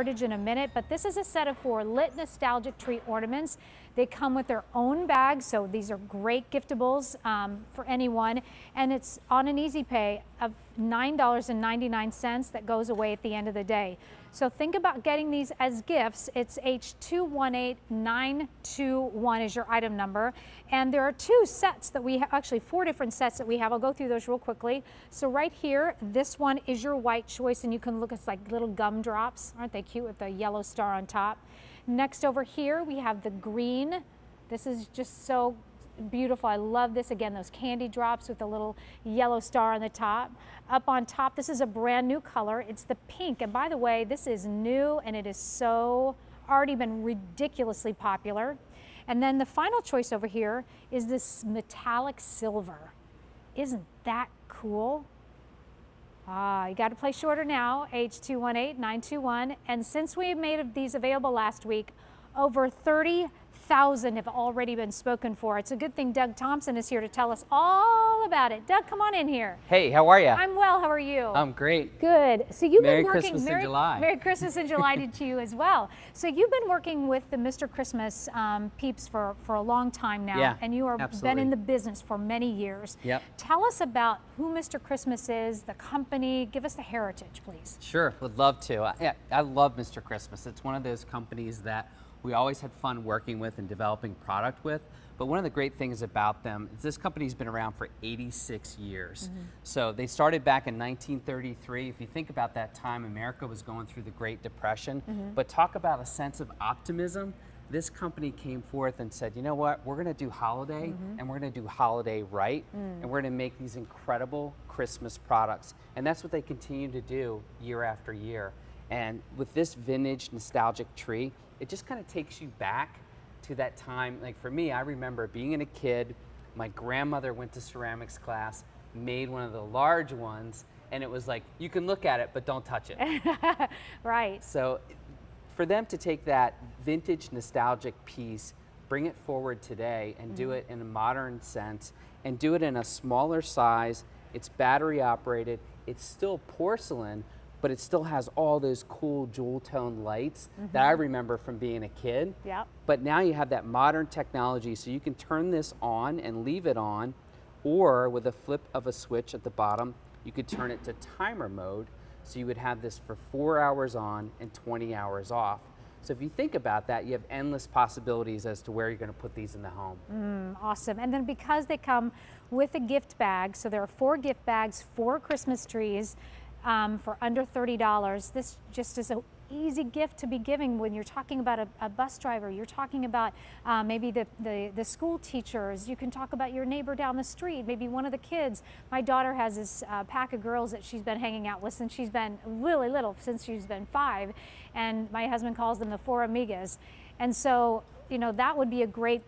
heritage in a minute, but this is a set of 4 lit nostalgic tree ornaments. They come with their own bags, so these are great giftables for anyone, and it's on an easy pay of $9.99 that goes away at the end of the day. So think about getting these as gifts. It's H218921 is your item number, and there are 2 sets that we have, actually 4 different sets that we have. I'll go through those real quickly. So right here, this one is your white choice, and you can look, it's like little gumdrops. Aren't they cute with the yellow star on top? Next over here, we have the green. This is just so beautiful. I love this. Again, those candy drops with the little yellow star on the top. Up on top, this is a brand new color. It's the pink. And by the way, this is new and it is so already been ridiculously popular. And then the final choice over here is this metallic silver. Isn't that cool? You got to play shorter now, H218921. And since we made these available last week, over 30,000 have already been spoken for. It's a good thing Doug Thompson is here to tell us all about it. Doug, come on in here. Hey, how are you? I'm well. How are you? I'm great. Good. So you've Merry been working. Christmas in July. Merry Christmas in July to you as well. So you've been working with the Mr. Christmas peeps for a long time now, yeah, and you have been in the business for many years. Yep. Tell us about who Mr. Christmas is, the company. Give us the heritage, please. Sure, would love to. I love Mr. Christmas. It's one of those companies that we always had fun working with and developing product with. But one of the great things about them is this company's been around for 86 years. Mm-hmm. So they started back in 1933. If you think about that time, America was going through the Great Depression. Mm-hmm. But talk about a sense of optimism. This company came forth and said, you know what, we're gonna do holiday, mm-hmm. and we're gonna do holiday right, and we're gonna make these incredible Christmas products. And that's what they continue to do year after year. And with this vintage nostalgic tree, it just kind of takes you back to that time. Like for me, I remember being a kid, my grandmother went to ceramics class, made one of the large ones, and it was like, you can look at it, but don't touch it. Right. So for them to take that vintage nostalgic piece, bring it forward today and do it in a modern sense, and do it in a smaller size, it's battery operated, it's still porcelain, but it still has all those cool jewel tone lights that I remember from being a kid. Yep. But now you have that modern technology, so you can turn this on and leave it on, or with a flip of a switch at the bottom, you could turn it to timer mode, so you would have this for 4 hours on and 20 hours off. So if you think about that, you have endless possibilities as to where you're going to put these in the home. Awesome. And then because they come with a gift bag, so there are 4 gift bags, 4 Christmas trees, for under $30. This just is an easy gift to be giving when you're talking about a bus driver, you're talking about maybe the school teachers, you can talk about your neighbor down the street, maybe one of the kids. My daughter has this pack of girls that she's been hanging out with since she's been really little, since she's been 5, and my husband calls them the 4 amigas. And so, you know, that would be a great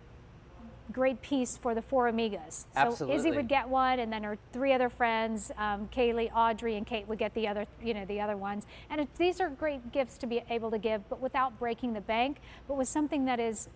piece for the 4 amigas. Absolutely. So Izzy would get one, and then her 3 other friends, Kaylee, Audrey, and Kate would get the other, the other ones. And these are great gifts to be able to give, but without breaking the bank, but with something that is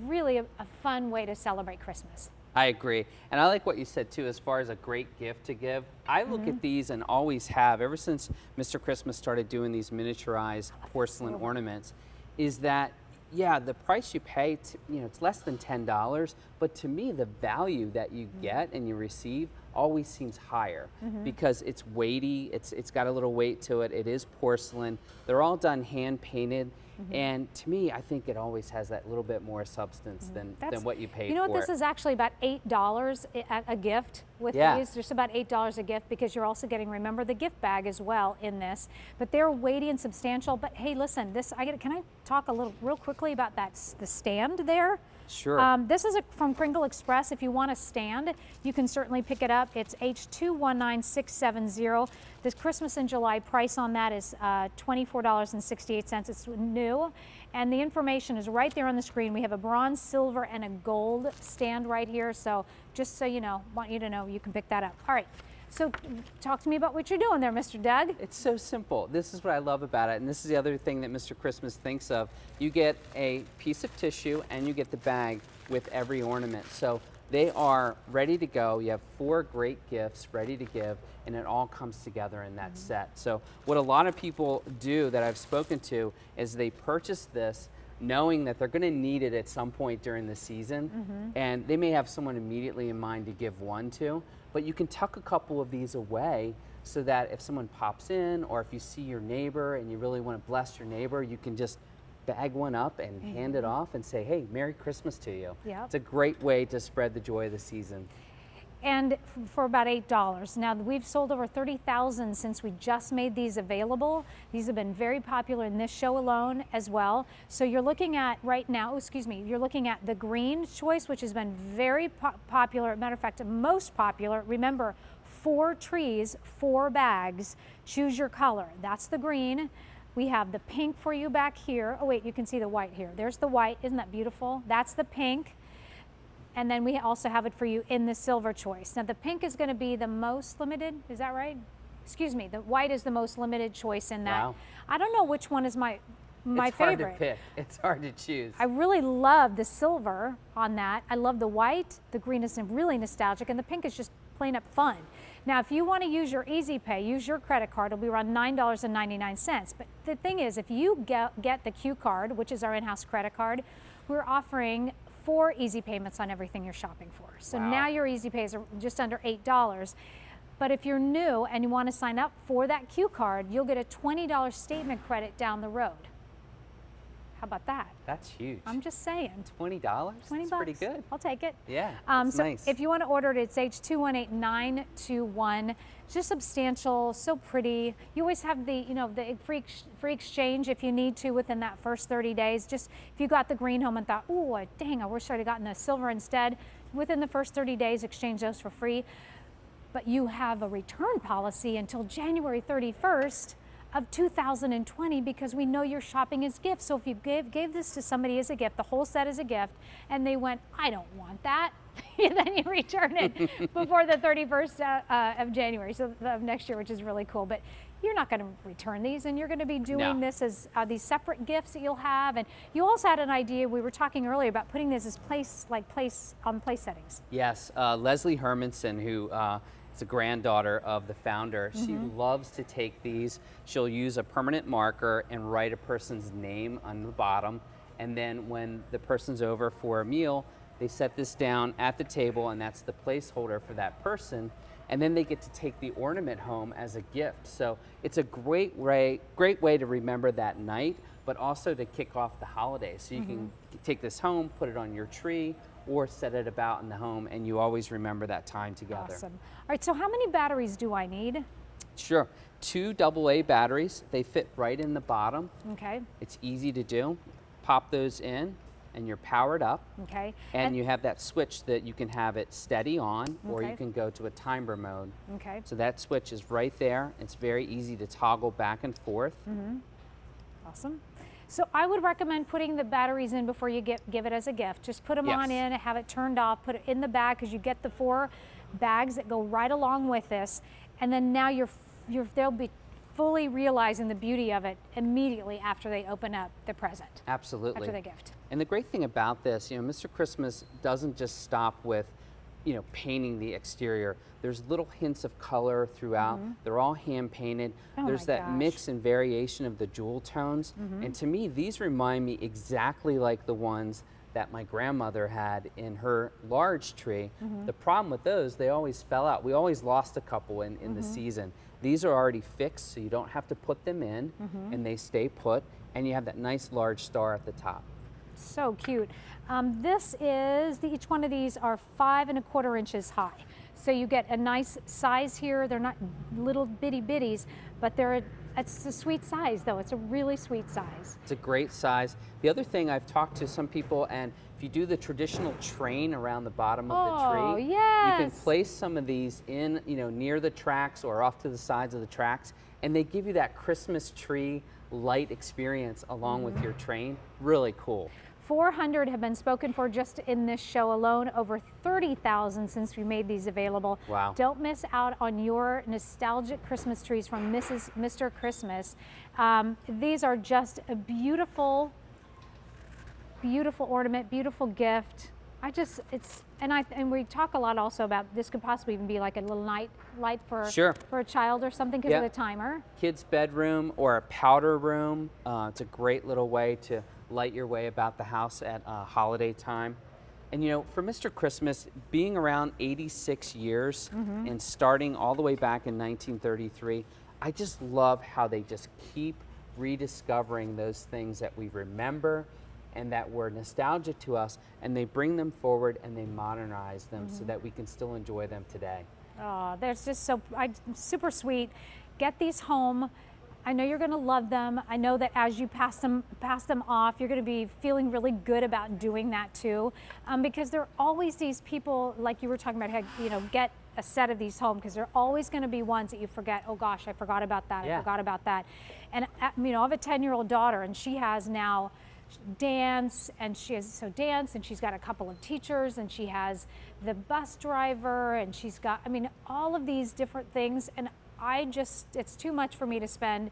really a fun way to celebrate Christmas. I agree. And I like what you said too, as far as a great gift to give. I look at these and always have, ever since Mr. Christmas started doing these miniaturized porcelain ornaments, is that yeah, the price you pay, it's less than $10, but to me, the value that you get and you receive always seems higher because it's weighty, it's got a little weight to it, it is porcelain, they're all done hand painted, and to me, I think it always has that little bit more substance than what you paid for. You know what, this is actually about $8 a gift with these, just about $8 a gift, because you're also getting, remember, the gift bag as well in this, but they're weighty and substantial. But hey, listen, can I talk real quickly about the stand there? Sure. This is from Kringle Express. If you want a stand, you can certainly pick it up. It's H219670. This Christmas in July price on that is $24.68. It's new, and the information is right there on the screen. We have a bronze, silver, and a gold stand right here. So just so you know, want you to know you can pick that up. All right. So talk to me about what you're doing there, Mr. Doug. It's so simple. This is what I love about it, and this is the other thing that Mr. Christmas thinks of. You get a piece of tissue and you get the bag with every ornament. So They are ready to go. You have 4 great gifts ready to give, and it all comes together in that set. So what a lot of people do that I've spoken to is they purchase this knowing that they're going to need it at some point during the season, and they may have someone immediately in mind to give one to, but you can tuck a couple of these away so that if someone pops in, or if you see your neighbor and you really want to bless your neighbor, you can just bag one up and hand it off and say, hey, Merry Christmas to you. Yep. It's a great way to spread the joy of the season. And for about $8. Now, we've sold over 30,000 since we just made these available. These have been very popular in this show alone as well. So you're looking at right now, you're looking at the green choice, which has been very popular. Matter of fact, most popular. Remember, 4 trees, 4 bags. Choose your color. That's the green. We have the pink for you back here. Oh wait, you can see the white here. There's the white, isn't that beautiful? That's the pink. And then we also have it for you in the silver choice. Now the pink is gonna be the most limited, is that right? Excuse me, the white is the most limited choice in that. Wow. I don't know which one is my It's favorite. hard to pick. It's hard to choose. I really love the silver on that. I love the white. The green is really nostalgic, and the pink is just plain up fun. Now, if you want to use your Easy Pay, use your credit card, it'll be around $9.99. But the thing is, if you get the Q card, which is our in-house credit card, we're offering 4 easy payments on everything you're shopping for. So Wow. now your easy pays are just under $8. But if you're new and you want to sign up for that Q card, you'll get a $20 statement credit down the road. How about that? That's huge. I'm just saying. $20? $20. That's pretty good. I'll take it. Yeah, that's so nice. if you want to order it, it's H218921. It's just substantial, so pretty. You always have the, the free exchange if you need to within that first 30 days. Just if you got the green home and thought, oh, dang, I wish I'd have gotten the silver instead. Within the first 30 days, exchange those for free. But you have a return policy until January 31st of 2020 because we know you're shopping as gifts. So if you gave this to somebody as a gift, the whole set as a gift, and they went, I don't want that, then you return it before the 31st of January, so of next year, which is really cool. But you're not going to return these, and you're going to be doing this as these separate gifts that you'll have. And you also had an idea, we were talking earlier about putting this as place settings. Yes, Leslie Hermanson, who is a granddaughter of the founder, she loves to take these. She'll use a permanent marker and write a person's name on the bottom. And then when the person's over for a meal, they set this down at the table, and that's the placeholder for that person. And then they get to take the ornament home as a gift. So it's a great way to remember that night, but also to kick off the holidays. So you can take this home, put it on your tree, or set it about in the home, and you always remember that time together. Awesome. All right, so how many batteries do I need? Sure. 2 AA batteries. They fit right in the bottom. Okay. It's easy to do. Pop those in, and you're powered up. Okay. And you have that switch that you can have it steady on, or Okay. you can go to a timer mode. Okay. So that switch is right there. It's very easy to toggle back and forth. Awesome. So I would recommend putting the batteries in before you give it as a gift. Just put them on in, have it turned off, put it in the bag because you get the 4 bags that go right along with this, and then now they'll be fully realizing the beauty of it immediately after they open up the present. Absolutely. After the gift. And the great thing about this, Mr. Christmas doesn't just stop with, painting the exterior. There's little hints of color throughout. They're all hand painted. Oh There's my that gosh. mix and variation of the jewel tones. And to me, these remind me exactly like the ones that my grandmother had in her large tree. The problem with those, they always fell out. We always lost a couple in the season. These are already fixed, so you don't have to put them in, and they stay put, and you have that nice large star at the top. So cute. Each one of these are 5 1/4 inches high. So you get a nice size here. They're not little bitty bitties, but it's a sweet size though. It's a really sweet size. It's a great size. The other thing, I've talked to some people, and if you do the traditional train around the bottom of the tree, you can yes. place some of these in, near the tracks or off to the sides of the tracks, and they give you that Christmas tree light experience along with your train. Really cool. 400 have been spoken for just in this show alone, over 30,000 since we made these available. Wow. Don't miss out on your nostalgic Christmas trees from Mr. Christmas. These are just a beautiful, beautiful ornament, beautiful gift. And we talk a lot also about this could possibly even be like a little night light for Sure. for a child or something because Yeah. of the timer. Kid's bedroom or a powder room. It's a great little way to light your way about the house at holiday time. And you know, for Mr. Christmas, being around 86 years and starting all the way back in 1933, I just love how they just keep rediscovering those things that we remember and that were nostalgic to us, and they bring them forward and they modernize them so that we can still enjoy them today. Oh, there's just super sweet. Get these home. I know you're going to love them. I know that as you pass them off, you're going to be feeling really good about doing that too, because there are always these people, like you were talking about, how, get a set of these home, because there are always going to be ones that you forget. Oh gosh, I forgot about that. Yeah. I forgot about that. And I have a 10-year-old daughter, and she has now dance, and she's got a couple of teachers, and she has the bus driver, and she's got, all of these different things, and it's too much for me to spend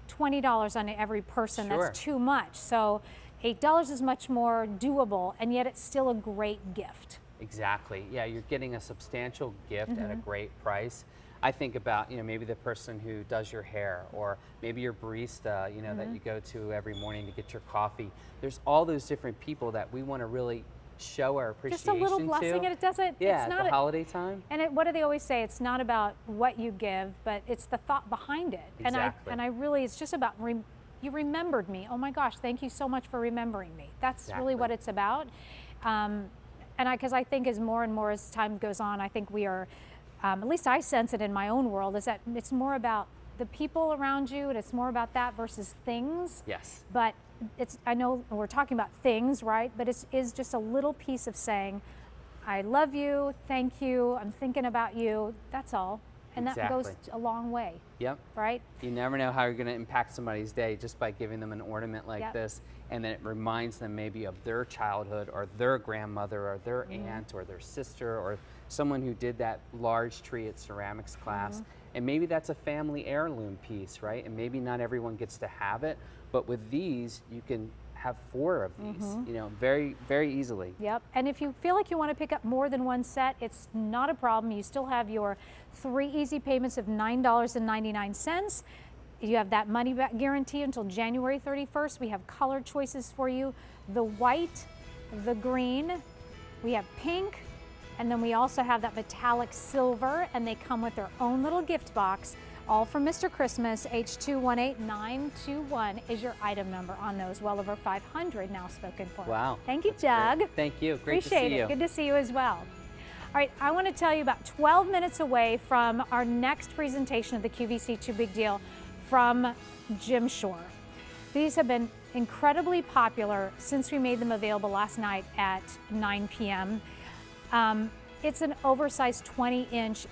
$20 on every person. Sure. That's too much. So $8 is much more doable, and yet it's still a great gift. Exactly. Yeah, you're getting a substantial gift at a great price. I think about, maybe the person who does your hair, or maybe your barista, that you go to every morning to get your coffee. There's all those different people that we want to really show our appreciation Just a little blessing, to. and it doesn't. Yeah, it's at not the holiday time. And what do they always say? It's not about what you give, but it's the thought behind it. Exactly. And I really, it's just about you remembered me. Oh my gosh, thank you so much for remembering me. That's really what it's about. Because I think as more and more as time goes on, I think we are, at least I sense it in my own world, is that it's more about the people around you, and it's more about that versus things. Yes. But I know we're talking about things, right? But it is just a little piece of saying, I love you, thank you, I'm thinking about you, that's all. And that goes a long way. Yep. Right? You never know how you're going to impact somebody's day just by giving them an ornament like this, and then it reminds them maybe of their childhood, or their grandmother, or their aunt, or their sister, or someone who did that large tree at ceramics class. And maybe that's a family heirloom piece, right? And maybe not everyone gets to have it, but with these, you can have 4 of these, very, very easily. Yep. And if you feel like you want to pick up more than one set, it's not a problem. You still have your 3 easy payments of $9.99. You have that money back guarantee until January 31st. We have color choices for you: the white, the green, we have pink, and then we also have that metallic silver, and they come with their own little gift box. All from Mr. Christmas. H218921 is your item number on those. Well over 500 now spoken for. Wow. Thank you, That's Doug. great. Thank you. Great Appreciate to see you. it. Good to see you as well. All right, I want to tell you about 12 minutes away from our next presentation of the QVC Too Big Deal from Jim Shore. These have been incredibly popular since we made them available last night at 9 p.m. It's an oversized 20-inch